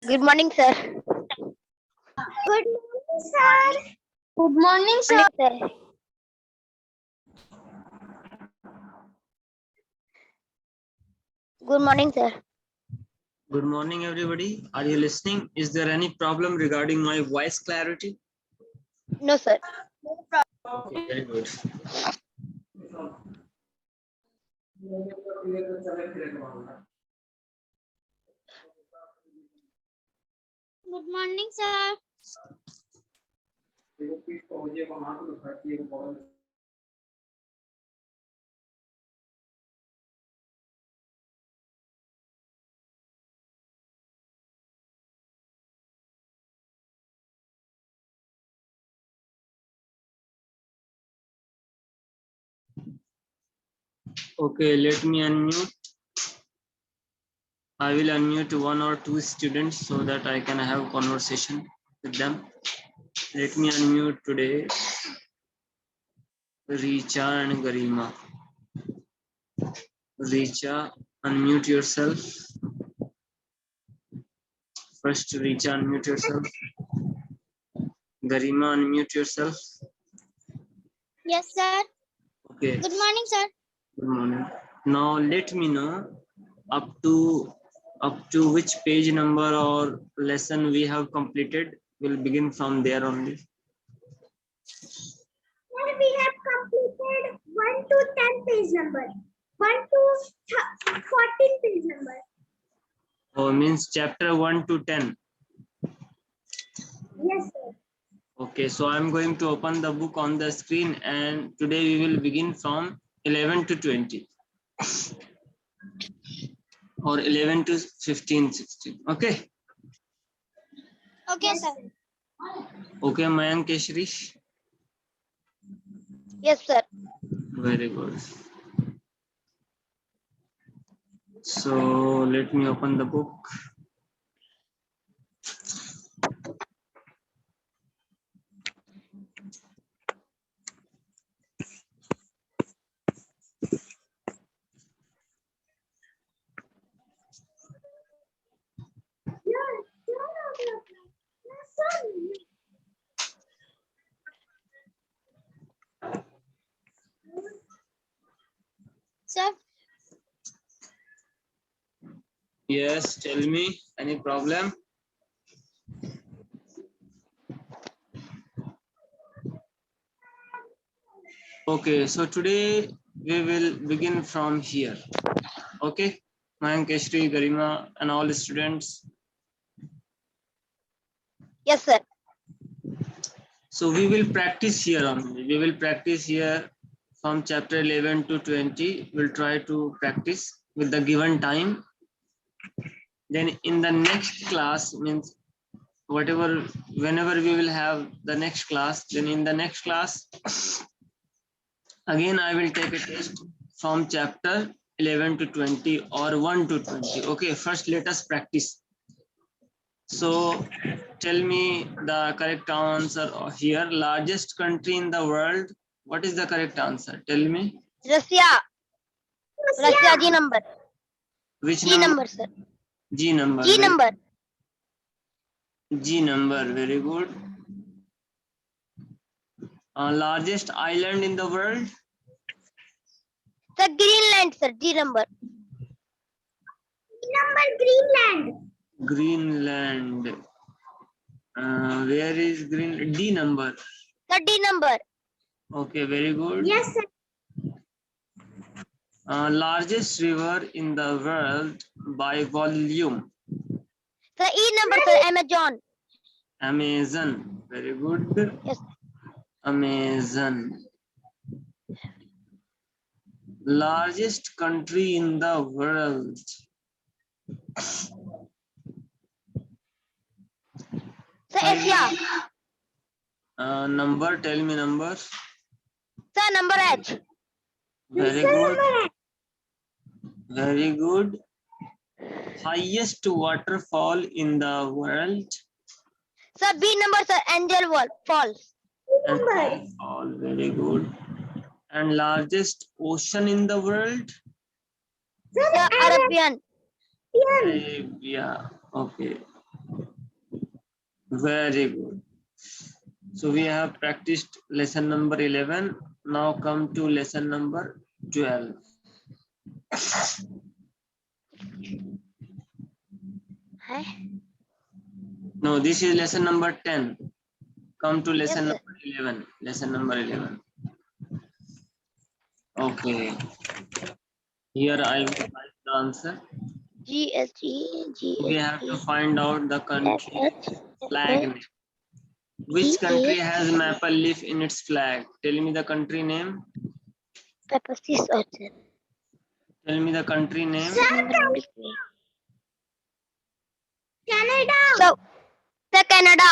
Good morning, sir. Good morning, sir. Good morning, sir. Morning, sir. Good morning, sir. Good morning, everybody. Are you listening? Is there any problem regarding my voice clarity? No, sir. Okay, very good. Good morning, sir. Okay, let me unmute. I will unmute one or two students so that I can have conversation with them. Let me unmute today Richa and Garima. Richa, unmute yourself. First, Richa, unmute yourself. Garima, unmute yourself. Yes, sir. Okay. Good morning, sir. Good morning. Now let me know up to which page number or lesson we have completed. We'll begin from there only. We have completed 1 to 10 page number. 1 to 14 page number. Oh, means chapter 1 to 10. Yes, sir. Okay, so I'm going to open the book on the screen, and today we will begin from 11 to 20 or 11 to 15, 16. Okay. Okay, Yes, sir. Okay, Mayank Keshri. Yes, sir. Very good. So let me open the book. Sir, Yes, tell me, any problem? Okay, so today we will begin from here. Okay, Mayank, Keshri, Garima, and all the students. Yes, sir. So we will practice here only. We will practice here from chapter 11 to 20. We'll try to practice with the given time. Then in the next class, means whenever we will have the next class, then in the next class, again I will take a test from chapter 11 to 20 or 1 to 20. Okay, first let us practice. So tell me the correct answer here. Largest country in the world. What is the correct answer? Tell me. Russia. Russia, G number. Which G number, sir. G number. G number. G number. Very good. Largest island in the world. Sir, Greenland, sir. G number. Number Greenland. Greenland. Where is Greenland? D number. Sir, D number. Okay, very good. Yes, sir. Largest river in the world by volume. Sir, E number, sir. Amazon. Amazon. Very good. Yes. Amazon. Largest country in the world. Sir, Asia. Number, tell me number. Sir, number H. Very good. Very good. Highest waterfall in the world. Sir, B number, sir. Angel Falls. All very good. And largest ocean in the world. Sir, Arabian. Yeah. Okay. Very good. So we have practiced lesson number 11. Now come to lesson number 12. Huh? No, this is lesson number 10. Come to lesson Yes, sir. number 11. Lesson number 11. Okay. Here I will write the answer. GST, We have to find out the country flag name. GST. Which country has maple leaf in its flag? Tell me the country name. Pepsi Sergeant. Tell me the country name. Canada. So, the Canada.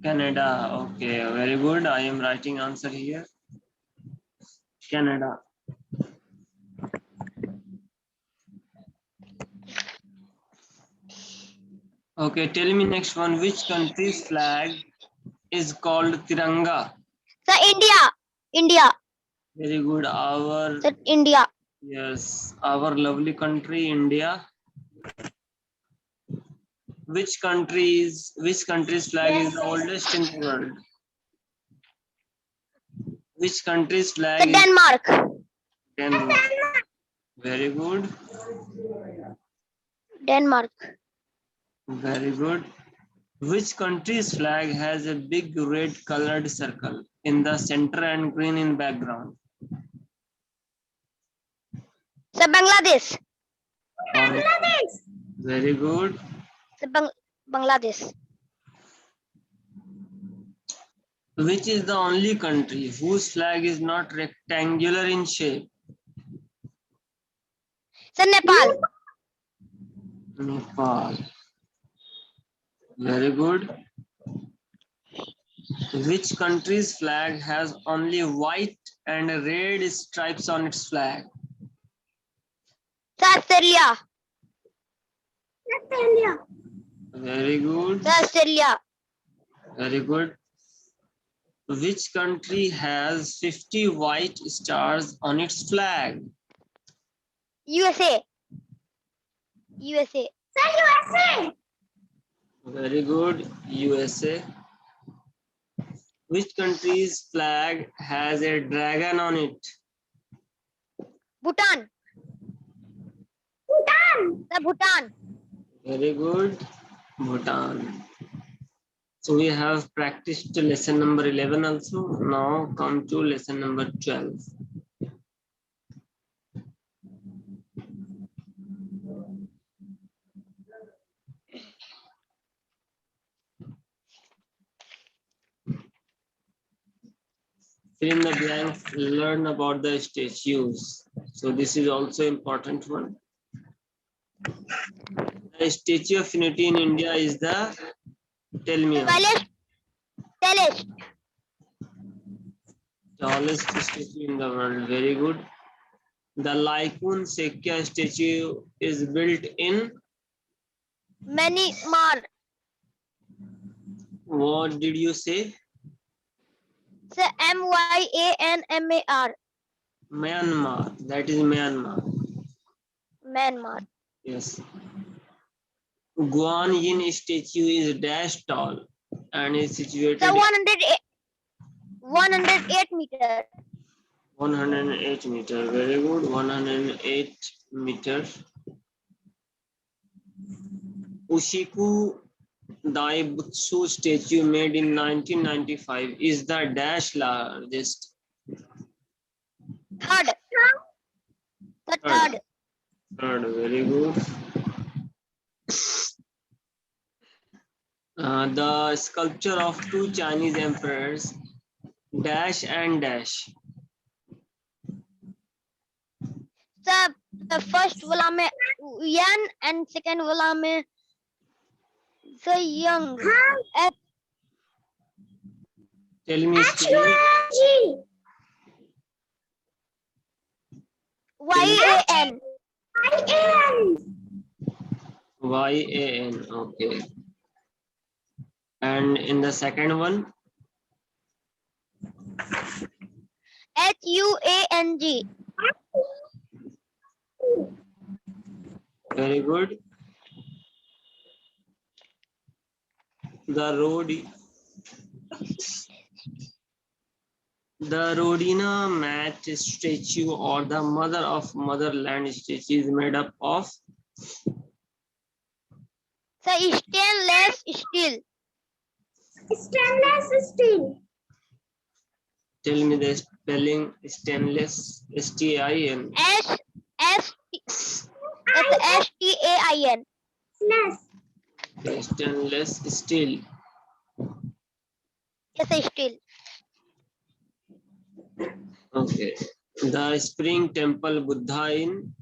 Canada. Okay, very good. I am writing answer here. Canada. Okay, tell me next one. Which country's flag is called Tiranga? So, India. Very good. Our So, India. yes, our lovely country, India. Which country's flag is the oldest in the world? Which country's So, flag is Denmark. Denmark? Very good. Denmark. Very good. Which country's flag has a big red colored circle in the center and green in background? So, Bangladesh. Bangladesh. Very good. So, Bangladesh. Which is the only country whose flag is not rectangular in shape? So, Nepal. Nepal. Very good. Which country's flag has only white and red stripes on its flag? So, Australia. Australia. Very good. So, Australia. Very good. Which country has 50 white stars on its flag? USA. USA. So USA. Very good. USA. Which country's flag has a dragon on it? Bhutan. Bhutan. So, Bhutan. Very good. Bhutan. So we have practiced lesson number 11 also. Now come to lesson number 12. Fill in the blanks, learn about the statues. So this is also important one. The Statue of Unity in India is the, tell me, tallest statue in the world. Very good. The Laikun Sekya statue is built in, Myanmar. what did you say? So, Myanmar. Myanmar. That is Myanmar. Myanmar. Yes. Guan Yin statue is dash tall and is situated So, 108 meters. 108 meter. Very good. 108 meters. Ushiku Daibutsu statue made in 1995 is the dash largest. Third. The Third. third. Third. Very good. The sculpture of two Chinese emperors, dash and dash. So, the first वाला में Yan and second वाला में so young. Tell me spelling. H-U-N-G. YAN. I-N. Y-A-N. Okay. And in the second one, HUANG. very good. The Rodina mat statue or the mother of motherland statue is made up of Stainless steel. Stainless steel. tell me the spelling stainless STIN. STAIN. Stainless. Stainless steel. Yes, steel. Okay. The spring temple Buddha in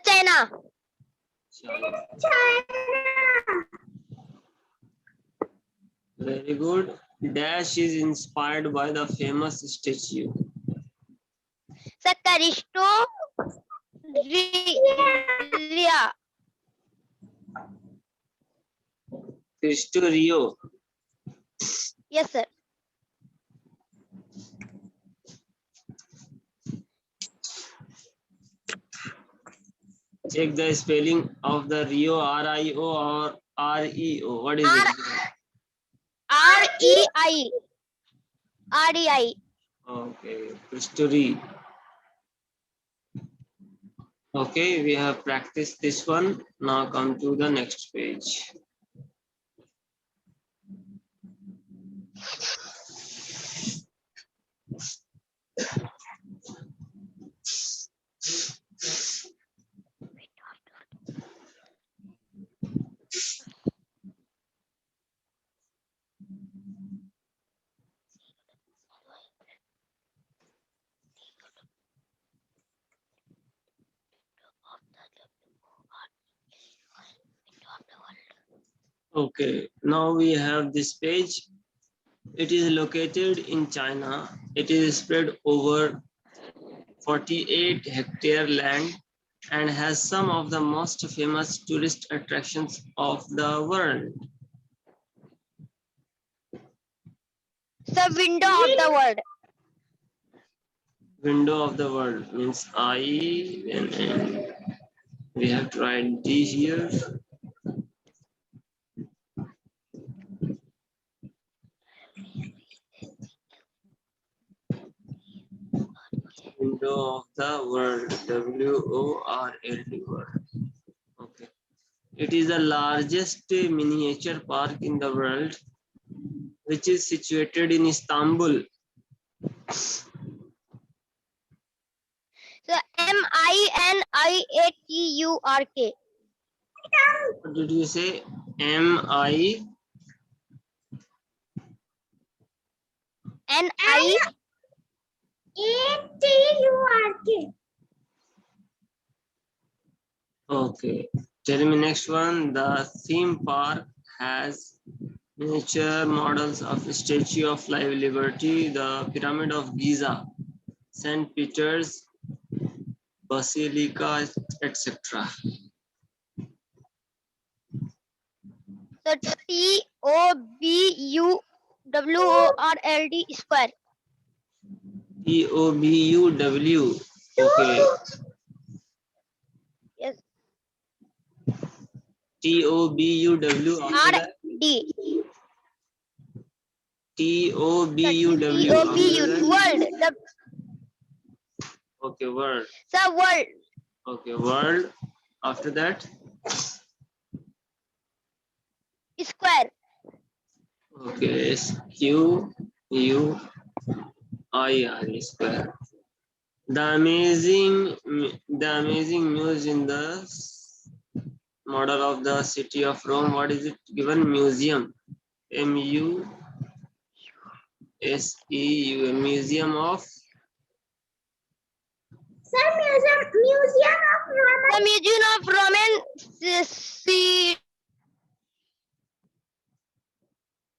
China. China. China. Very good. Dash is inspired by the famous statue. Cristo Ria. Cristo Rio. Yes, sir. Check the spelling of the Rio, RIO or REO. What is R- it? REI. REI. Okay, Cristo Rio. Okay, we have practiced this one. Now come to the next page. Okay, now we have this page. It is located in China. It is spread over 48 hectare land and has some of the most famous tourist attractions of the world. The window of the world. Window of the world means I and we have to write D here. Window of the world, WORLD world. Okay. It is the largest miniature park in the world, which is situated in Istanbul. So MINIATURK. What did you say? MI NI. ATURK. Okay. Tell me next one. The theme park has miniature models of Statue of Liberty, the Pyramid of Giza, St. Peter's Basilica, etc. So TOBUWORLD square. TOBUW. Okay. Yes. TOBUW. After that, RD. TOBUW. After TOBU. that, World. The okay, world. world. Okay, world. After that, Square. okay, SQUIR square. The amazing muse in the model of the city of Rome. What is it given? Museum. MUSEU. Museum of Sir, Museum of Roman. The Museum of Roman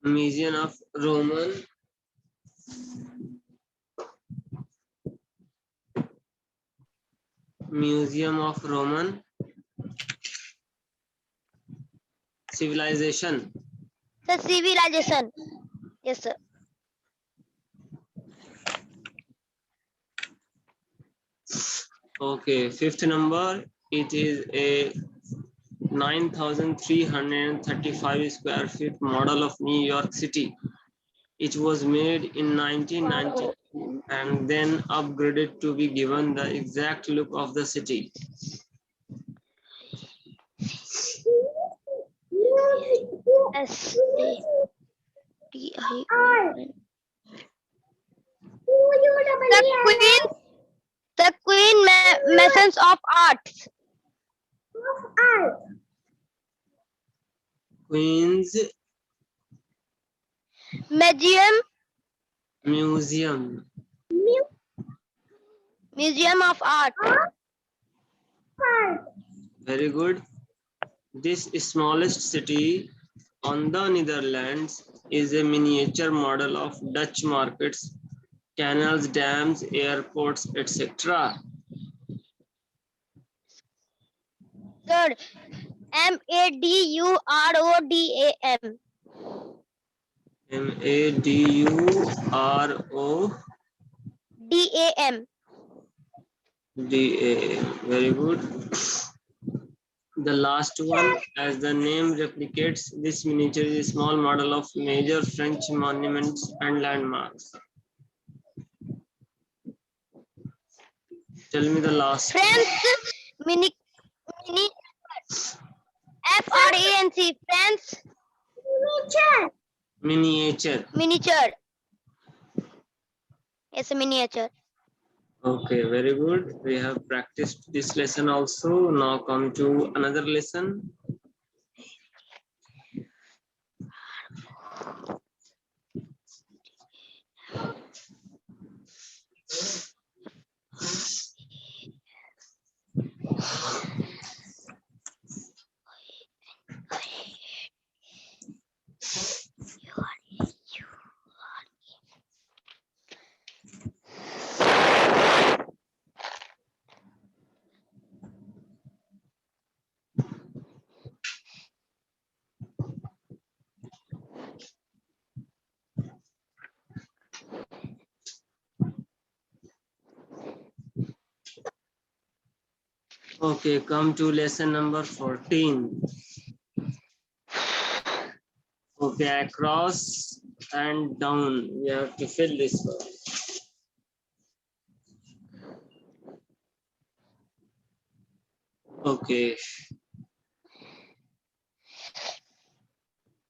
Museum of Roman Museum of Roman Civilization. the civilization. Yes, sir. Okay, fifth number. It is a 9,335 square feet model of New York City. It was made in 1990 and then upgraded to be given the exact look of the city. SATI. Queen The Queen Masons of Arts. of art. Queen's Museum Museum. Museum of Art. Art. Very good. This smallest city on the Netherlands is a miniature model of Dutch markets, canals, dams, airports, etc. Third, MADURODAM. MADURODAM. DAM. Very good. The last one, as the name replicates, this miniature is a small model of major French monuments and landmarks. Tell me the last. France mini FRANC. France Miniature. Miniature. miniature. It's a miniature. Okay, very good. We have practiced this lesson also. Now come to another lesson. Okay, come to lesson number 14. Okay, across and down. We have to fill this one. Okay.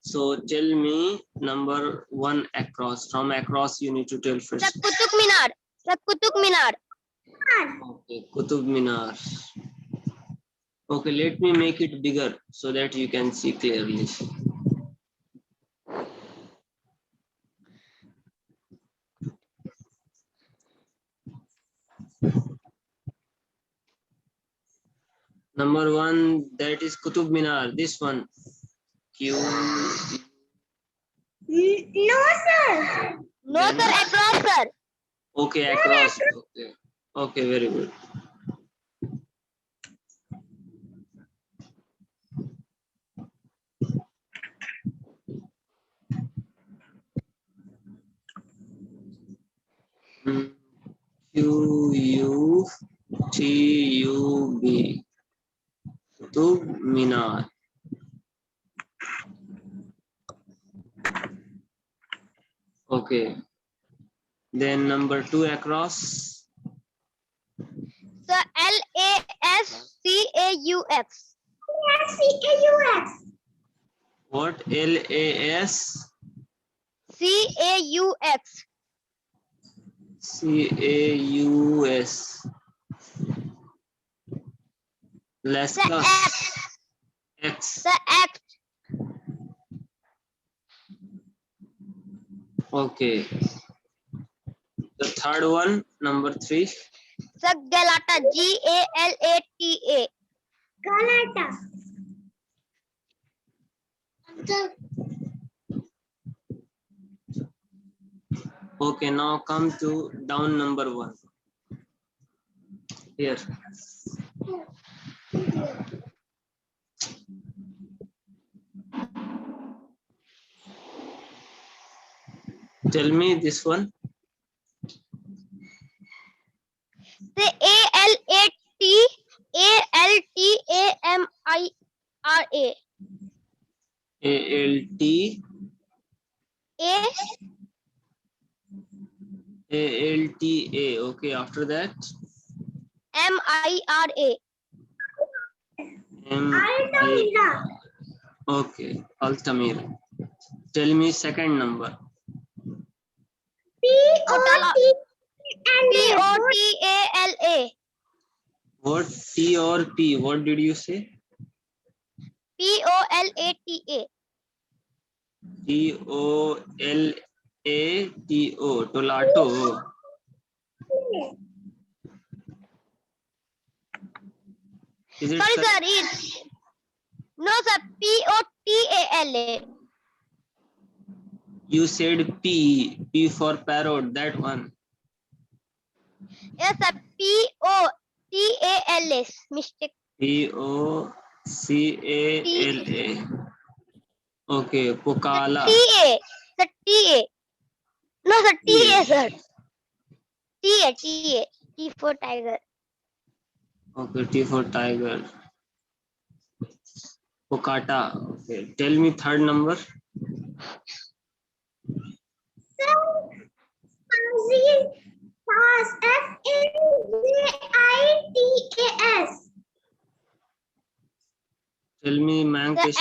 So tell me number 1 across. From across you need to tell Sir, first. Qutub Minar. Sir, Qutub Minar. Okay, Qutub Minar. Okay, let me make it bigger so that you can see clearly. Number 1, that is Qutub Minar. This one. Q. No, sir. No, sir, across, sir. Okay, across. Okay. Okay, very good. QUTUB. Qutub Minar. Okay. Then number 2 across. Sir, LASCAUX. CAUX. What? LAS CAUX. CAUS. Sir, Lascaux. X. X. Sir, X. Okay. The third one, number 3. Sir, Galata. GALATA. Galata. Okay, now come to down number 1. Here. Tell me this one. Sir, ALATALTAMIRA. A. ALT A. ALTA. Okay, after that MIRA. Altamira. Okay, Altamira. Tell me second number. Potala. POTALA. POTALA. What T or P? What did you say? POLATA. TOLATO. Tolato. Is it Sorry, correct? sir. It's no, sir. POTALA. You said P. P for parrot. That one. Yes, sir. POTALA. Mistake. POCALA. Okay, Pokala. TA. Sir, TA. No, sir. TA, sir. TA. TA. T for tiger. Okay, T for tiger. Pokata. Okay, tell me third number. FAJITAS. Tell me Mank. The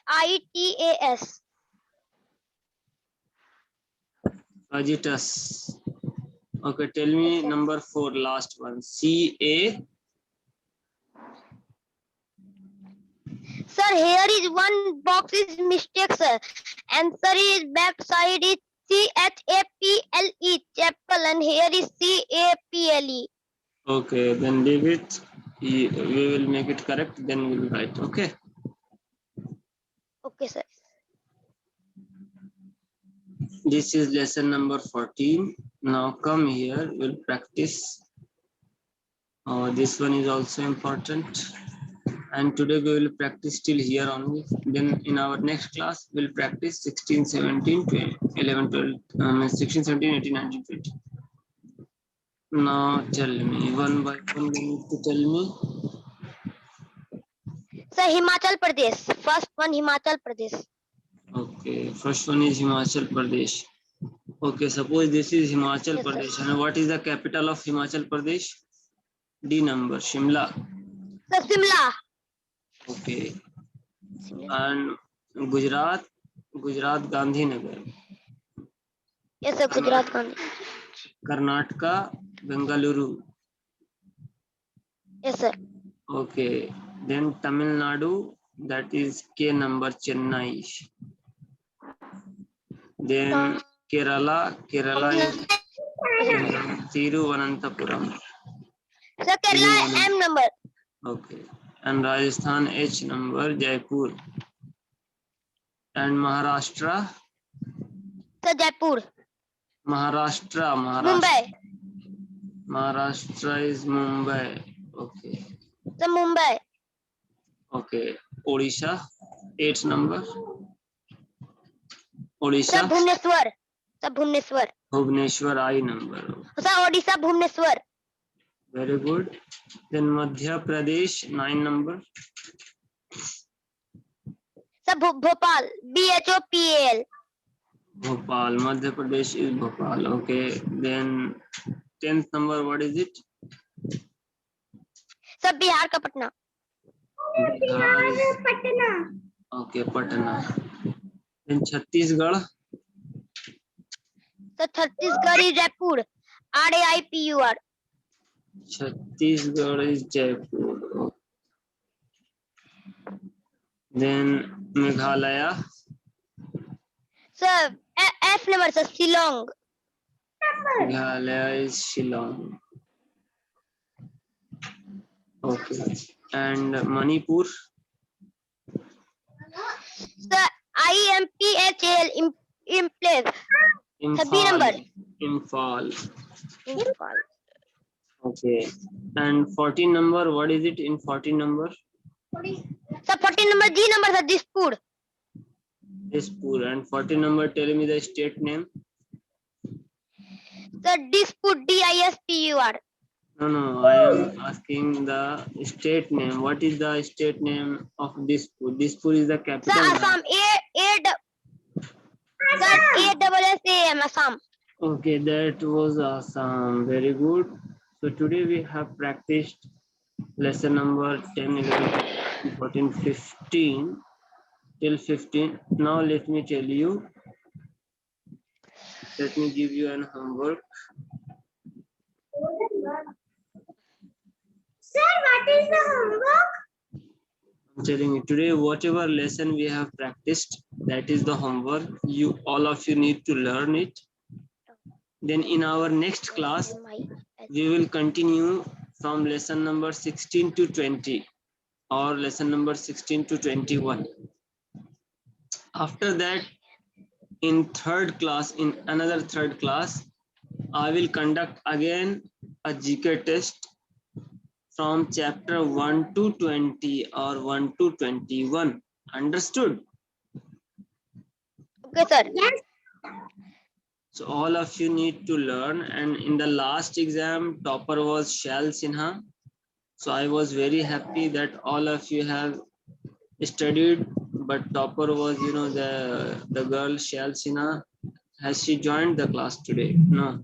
FAJITAS. Agitus. Okay, tell me Yes, sir. number 4, last one. CA. Sir, here is one box is mistake, sir. Answer is back side is CHAPLE, chapel, and here is CAPLE. Okay, then leave it. We will make it correct. Then we will write. Okay. Okay, sir. This is lesson number 14. Now come here. We'll practice. This one is also important. And today we will practice till here only. Then in our next class, we'll practice 16, 17, 20, 11, 12, 16, 17, 18, 19, 20. Now tell me, one by one you need to tell me. Sir, Himachal Pradesh. First one, Himachal Pradesh. Okay, first one is Himachal Pradesh. Okay, suppose this is Himachal Yes, sir. Pradesh. And what is the capital of Himachal Pradesh? D number, Shimla. Sir, Simla. Okay. And Gujarat, Gandhinagar. Yes, sir, Gujarat. Karnataka, Bengaluru. Yes, sir. Okay. Then Tamil Nadu, that is K number, Chennai. Then Kerala is Thiruvananthapuram. Sir, Kerala M number. Okay. And Rajasthan H number, Jaipur. And Maharashtra. Sir, Jaipur. Maharashtra. Mumbai. Maharashtra is Mumbai. Okay. Sir, Mumbai. Okay. Odisha, 8 number. Sir, Odisha. Bhubaneswar. Sir, Bhubaneswar. Bhubaneswar, I number. Sir, Odisha, Bhubaneswar. Very good. Then Madhya Pradesh, 9 number. Sir, Bhopal. BHOPAL. Bhopal. Madhya Pradesh is Bhopal. Okay. Then 10th number, what is it? Sir, Bihar ka Patna. Bihar is, Patna. okay, Patna. Then Chhattisgarh. Sir, Chhattisgarh is Jaipur. RAIPUR. Chhattisgarh is Jaipur. Then Meghalaya. Sir, F number, sir, Shillong. Meghalaya is Shillong. Okay. And Manipur. Sir, IMPHAL in place. Sir, B number. Imphal. Imphal. Okay. And 14 number, what is it in 14 number? Sir, 14 number, G number, sir, Dispur. Dispur. And 14 number, tell me the state name. Sir, Dispur, DISPUR. No, I am asking the state name. What is the state name of Dispur? Dispur is the Sir, capital. Assam. Sir, A-double-S-A-M, Assam. Okay, that was awesome. Very good. So today we have practiced lesson number 10, 11, 14, 15 till 15. Now let me tell you. Let me give you an homework. Sir, what is the homework? I'm telling you today, whatever lesson we have practiced, that is the homework. You all of you need to learn it. Then in our next class, we will continue from lesson number 16 to 20 or lesson number 16 to 21. After that, in another third class, I will conduct again a GK test from chapter 1 to 20 or 1 to 21. Understood? Okay, sir. Yes. So all of you need to learn, and in the last exam, topper was Shal Sinha. So I was very happy that all of you have studied, but topper was, the girl Shal Sinha. Has she joined the class today? No.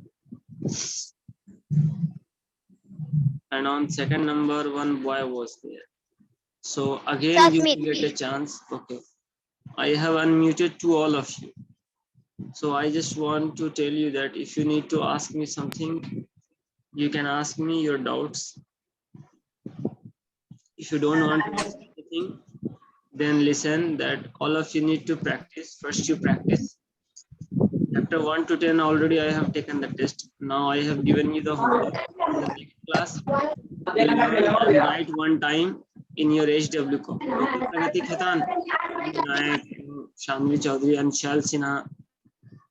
And on second number, one boy was there. So again, you will get a chance. Okay. I have unmuted to all of you. So I just want to tell you that if you need to ask me something, you can ask me your doubts. If you don't want to ask anything, then listen that all of you need to practice. First you practice. Chapter 1 to 10 already I have taken the test. Now I have given you the homework. In the next class, you will learn and write one time in your HW copy. Okay, Pragati Khaitan, Nayak, Shamli Chaudhary and Shal Sinha.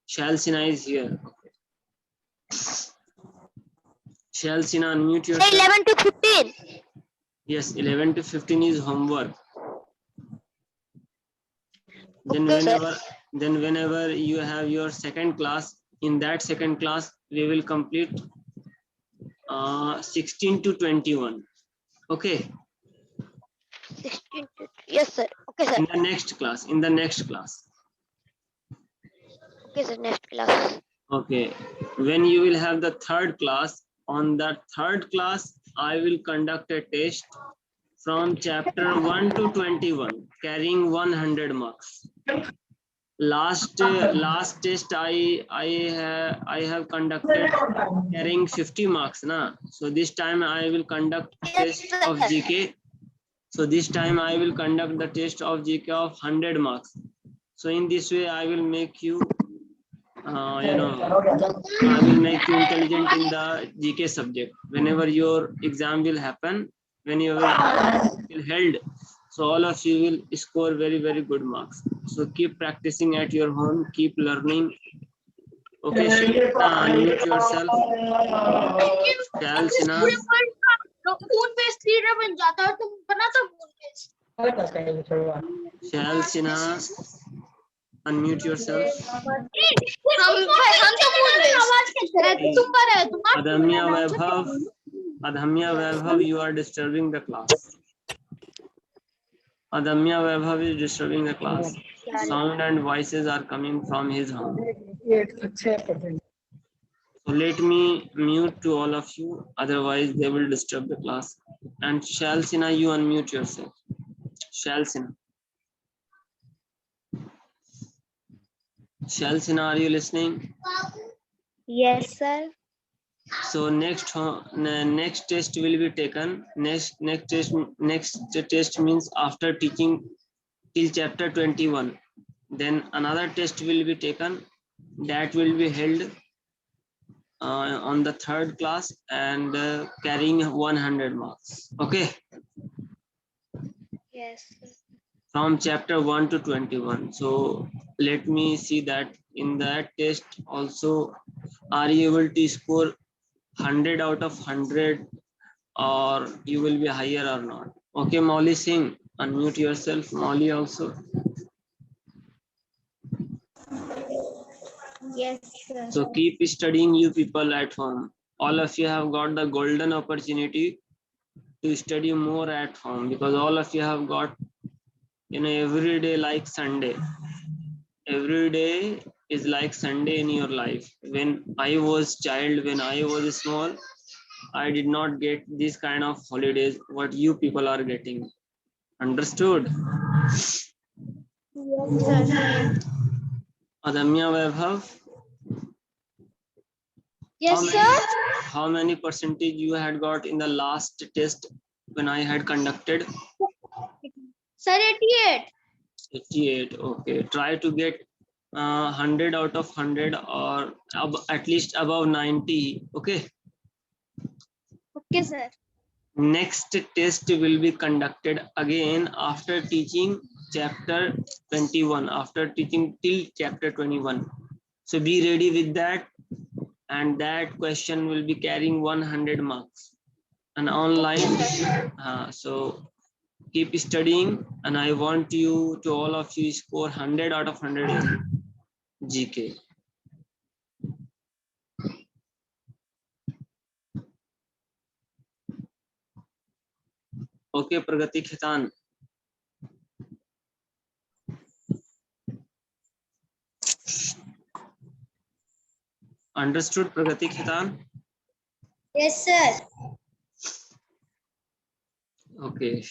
Shal Sinha is here. Shal Sinha, unmute Sir, yourself. 11 to 15. Yes, 11 to 15 is homework. Then Okay, sir. whenever you have your second class, in that second class, we will complete 16 to 21. Okay. 16 to, yes, sir. Okay, sir. In the next class. Okay, sir. Next class. Okay. When you will have the third class, on that third class, I will conduct a test from chapter 1 to 21, carrying 100 marks. Last test I have conducted carrying 50 marks, na. So this time I will conduct a test of GK. So this time I will conduct the test of GK of 100 marks. So in this way I will make you I will make you intelligent in the GK subject. Whenever your exam will happen, whenever it will held, so all of you will score very, very good marks. So keep practicing at your home, keep learning. Okay, Shweta, unmute yourself. Shal Sinha, खून paste leader बन जाता है, तुम बना तो खून paste. Shal Sinha, unmute yourself. हम तो खून पेस्ट तुम पर है, तुम Adhamya Vaibhav, you are disturbing the class. Adhamya Vaibhav is disturbing the class. Sound and voices are coming from his home. So let me mute to all of you, otherwise they will disturb the class. And Shal Sinha, you unmute yourself. Shal Sinha. Shal Sinha, are you listening? Yes, sir. So next test will be taken. Next test means after teaching till chapter 21. Then another test will be taken. That will be held on the third class and carrying 100 marks. Okay. Yes, sir. From chapter 1 to 21. So let me see that in that test also, are you able to score 100 out of 100 or you will be higher or not? Okay, Molly Singh, unmute yourself. Molly also. Yes, sir. So keep studying, you people at home. all of you have got the golden opportunity to study more at home, because all of you have got, every day like Sunday. Every day is like Sunday in your life. When I was child, when I was small, I did not get this kind of holidays what you people are getting. Understood? Adamya Vaibhav, Yes, how sir. how many percentage you had got in the last test when I had conducted? Sir, 88. 88. Okay, try to get 100 out of 100, or at least above 90. Okay, Okay, sir. next test will be conducted again after teaching chapter 21, after teaching till chapter 21. So be ready with that, and that question will be carrying 100 marks and online. So keep studying, and I want you to, all of you, score 100 out of 100 in GK. Okay, Pragati Khitan. Understood, Pragati Khitan? Yes, sir. Okay.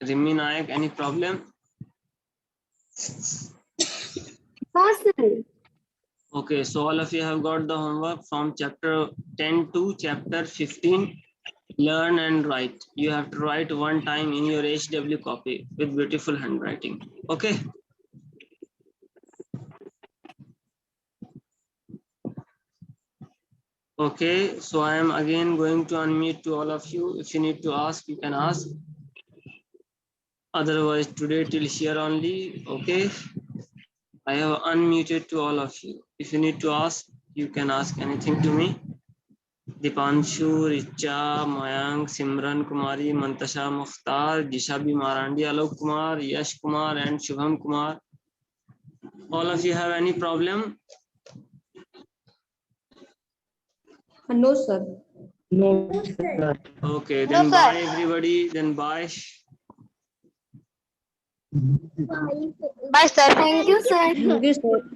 Rimi Nayak, any problem? No, sir. Okay, so all of you have got the homework from chapter 10 to chapter 15. Learn and write. You have to write one time in your HW copy with beautiful handwriting. Okay. Okay, so I am again going to unmute to all of you. If you need to ask, you can ask. Otherwise, today till here only. Okay. I have unmuted to all of you. If you need to ask, you can ask anything to me. Dipanshu, Richa, Mayank, Simran Kumari, Mantasha Mukhtar, Jishabi Marandi, Alok Kumar, Yash Kumar, and Shubham Kumar. All of you have any problem? No, sir. No, sir. Okay, No, then sir. bye everybody. Then bye. Bye, sir. Thank you, sir. Thank you, sir.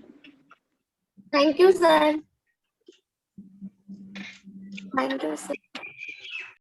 Thank you, sir. Thank you, sir.